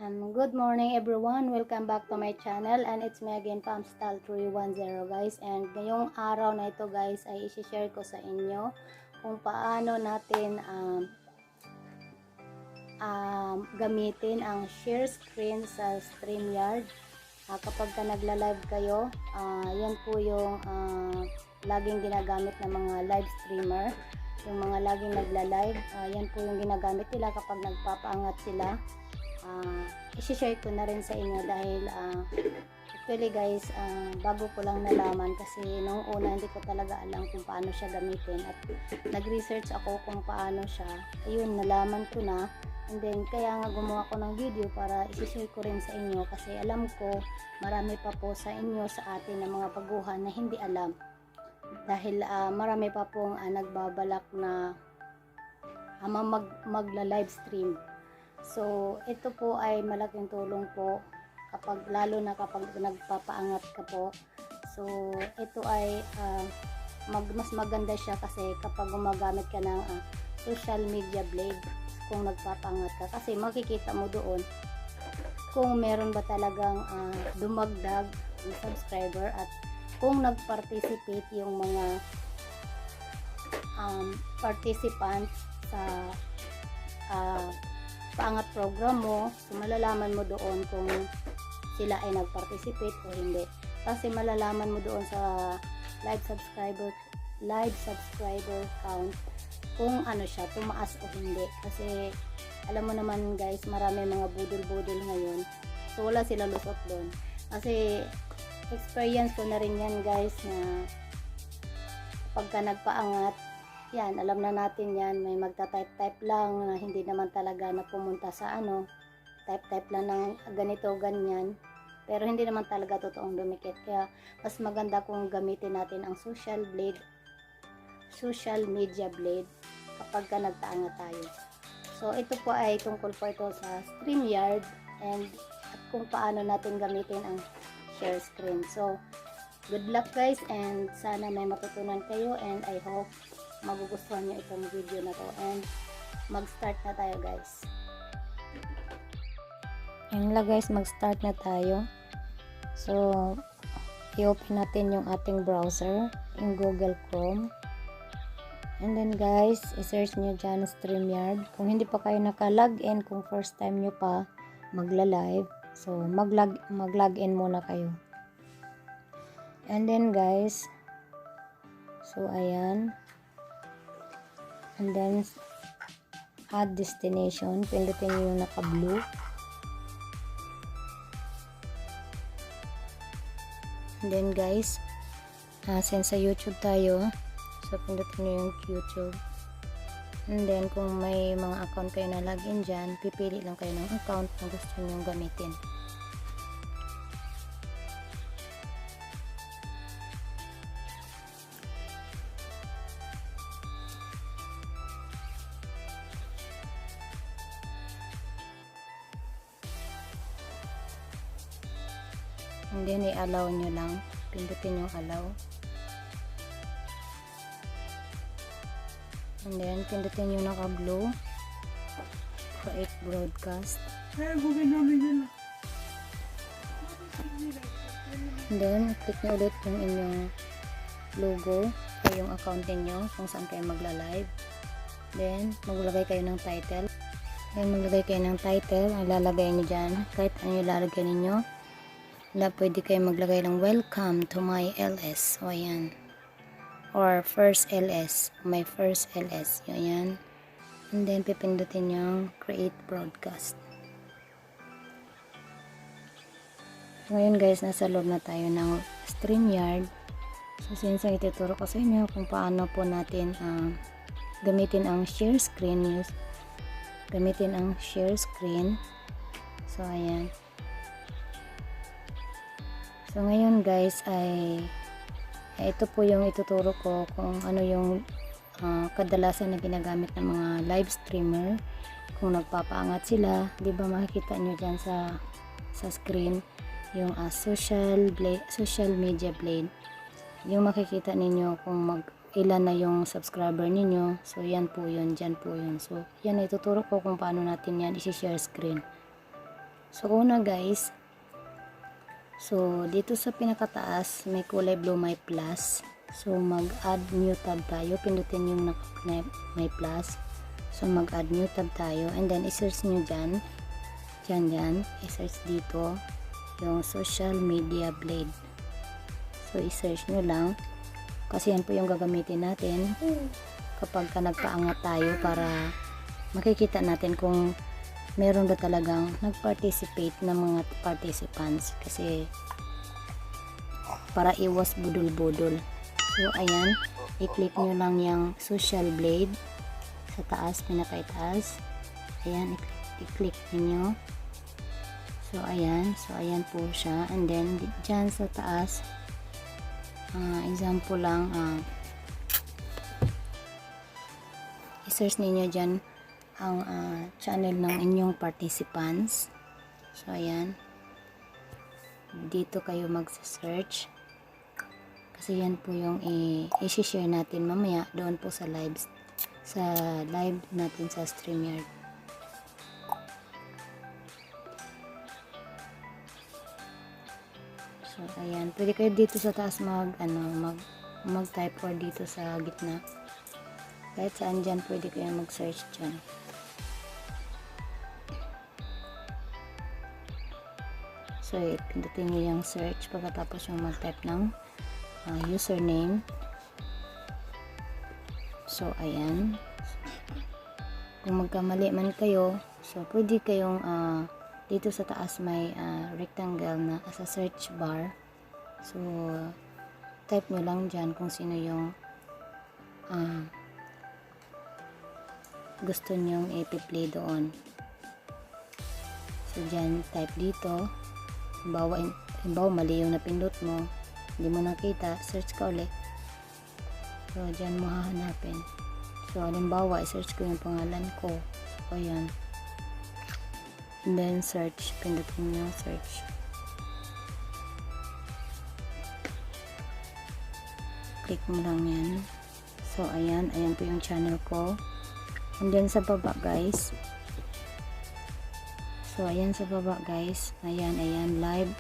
Good morning everyone, welcome back to my channel and it's me again, Pamstal 310 guys. And ngayong araw na ito guys ay isi-share ko sa inyo kung paano natin gamitin ang share screen sa Streamyard. Kapag ka nagla-live kayo, yan po yung laging ginagamit ng mga live streamer. Yung mga laging nagla-live, yan po yung ginagamit nila kapag nagpapaangat sila. I-share ko na rin sa inyo dahil actually guys, bago ko lang nalaman kasi nung una hindi ko talaga alam kung paano siya gamitin at nag-research ako kung paano siya. Ayun, nalaman ko na, and then kaya nga gumawa ko ng video para i-share ko rin sa inyo kasi alam ko marami pa po sa inyo, sa atin, ng mga baguhan na hindi alam dahil marami pa pong nagbabalak na magla-live stream. So, ito po ay malaking tulong po kapag, lalo na kapag nagpapaangat ka po. So, ito ay mas maganda siya kasi kapag gumagamit ka ng social media blade kung nagpapaangat ka. Kasi makikita mo doon kung meron ba talagang dumagdag ng subscriber at kung nag-participate yung mga participants sa paangat program mo. So malalaman mo doon kung sila ay nag-participate o hindi, kasi malalaman mo doon sa live subscriber count kung ano siya, tumaas o hindi. Kasi alam mo naman guys, marami mga budol-budol ngayon, so wala sila lusot doon. Kasi experience ko na rin yan guys, na pagka nagpaangat yan, alam na natin yan, may magta-type lang na hindi naman talaga na pumunta sa type lang ng ganito, ganyan, pero hindi naman talaga totoong dumikit. Kaya mas maganda kung gamitin natin ang social media blade kapag ka nagtaangat tayo. So ito po ay tungkol po ito sa Streamyard and at kung paano natin gamitin ang share screen. So good luck guys, and sana may matutunan kayo, and I hope magugustuhan nyo itong video na to, and mag-start na tayo guys. Ayun lang guys, mag-start na tayo. So i-open natin yung ating browser, yung Google Chrome, and then guys, i-search nyo dyan Streamyard. Kung hindi pa kayo naka-login, kung first time nyo pa magla-live, so mag-login muna kayo. And then guys, so ayan, and then add destination, pindutin nyo yung naka blue, and then guys, since sa YouTube tayo, so pindutin nyo yung YouTube, and then kung may mga account kayo na login dyan, pipili lang kayo ng account na gusto nyo gamitin. And then i-allow nyo lang, pindutin yung allow, and then pindutin yung naka blue, create broadcast, and then click nyo ulit yung inyong logo o yung account niyo kung saan kayo magla-live. Then maglagay kayo ng title, ilalagay nyo dyan kahit ano yung lalagay ninyo. Pwede kayo maglagay ng welcome to my LS, o ayan, or first LS, my first LS, ayan. And then pipindutin yung create broadcast. Ngayon guys, nasa loob na tayo ng Streamyard. So since ang ituturo ko sa inyo kung paano po natin gamitin ang share screen, so ayan. So ngayon guys ay ito po yung ituturo ko kung ano yung kadalasan na ginagamit ng mga live streamer kung nagpapaangat sila. Di ba makikita nyo dyan sa screen yung social media blade, yung makikita ninyo kung ilan na yung subscriber ninyo. So yan po yun, dyan po yun. So yan, ituturo ko kung paano natin yan i-share screen. So una guys, so dito sa pinakataas may kulay blue, may plus. So mag-add new tab tayo, pindutin yung may plus. So mag-add new tab tayo, and then i-search nyo dyan, i-search dito yung social media blade. So i-search nyo lang, kasi yan po yung gagamitin natin kapag nagpaangat tayo, para makikita natin kung meron ba talagang nag-participate na mga participants, kasi para iwas budol-budol. So ayan, i-click nyo lang yung social blade sa taas, pinakaitaas. Ayan, i-click nyo. So ayan po siya, and then dyan sa taas, example lang, i-search ninyo dyan ang channel ng inyong participants. So ayan, dito kayo mag-search, kasi yan po yung i-share natin mamaya doon po sa live natin sa Streamyard. So ayan, pwede kayo dito sa taas mag-type, or dito sa gitna, kahit saan dyan pwede kayo mag-search dyan. So pindutin nyo yung search, pagkatapos yung mag-type ng username. So ayan, kung magkamali man kayo, so pwede kayong dito sa taas may rectangle na sa search bar. So type nyo lang dyan kung sino yung gusto nyong i-play doon. So dyan type dito, halimbawa mali yung napindot mo, hindi mo nakita, search ka ulit. So dyan mo hahanapin. So halimbawa i-search ko yung pangalan ko, so ayan, and then search, pindutin nyo search. Click mo lang yan. So ayan po yung channel ko. And then sa baba guys, so ayan sa baba guys, ayan live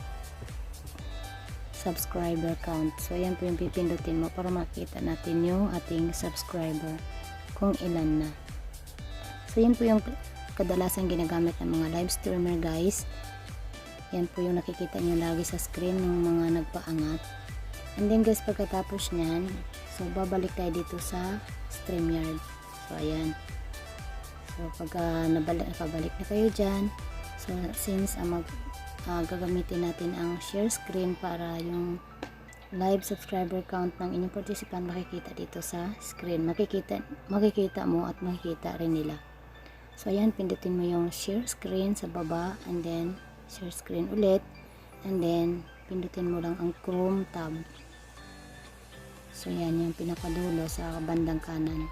subscriber count. So ayan po yung pipindutin mo para makita natin yung ating subscriber kung ilan na. So yan po yung kadalasan ginagamit ng mga live streamer guys. Yan po yung nakikita nyo lagi sa screen ng mga nagpaangat. And then guys, pagkatapos nyan, so babalik tayo dito sa Streamyard. So ayan, so pagka nakabalik na kayo dyan, so since gagamitin natin ang share screen para yung live subscriber count ng inyong participant makikita dito sa screen, makikita mo at makikita rin nila. So ayan, pindutin mo yung share screen sa baba, and then share screen ulit, and then pindutin mo lang ang Chrome tab. So yan yung pinakadulo sa bandang kanan.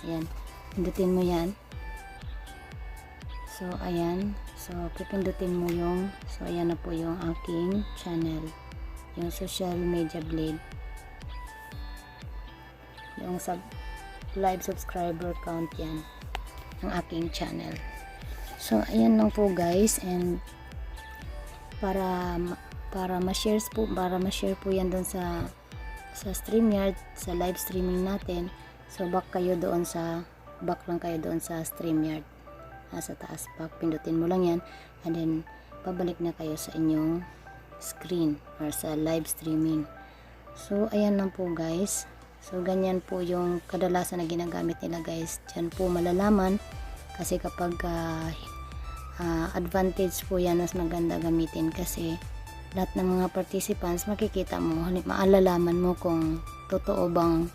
Ayan, pindutin mo yan. So ayan, so pipindutin mo yung, so ayan na po yung aking channel, yung social media blade, yung live subscriber count, yan ang aking channel. So ayan lang po guys, and para ma-share po yan doon sa Streamyard, sa live streaming natin. So back lang kayo doon sa Streamyard, sa taas, back, pindutin mo lang yan, and then pabalik na kayo sa inyong screen or sa live streaming. So ayan lang po guys. So ganyan po yung kadalasan na ginagamit nila guys. Diyan po malalaman, kasi kapag advantage po yan, mas maganda gamitin, kasi lahat ng mga participants makikita mo, maalalaman mo kung totoo bang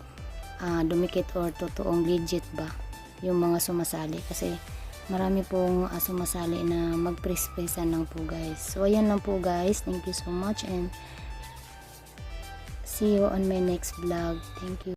dumikit or totoong legit ba yung mga sumasali, kasi marami pong sumasali na mag-press-pressan lang po guys. So ayan lang po guys, thank you so much, and see you on my next vlog. Thank you.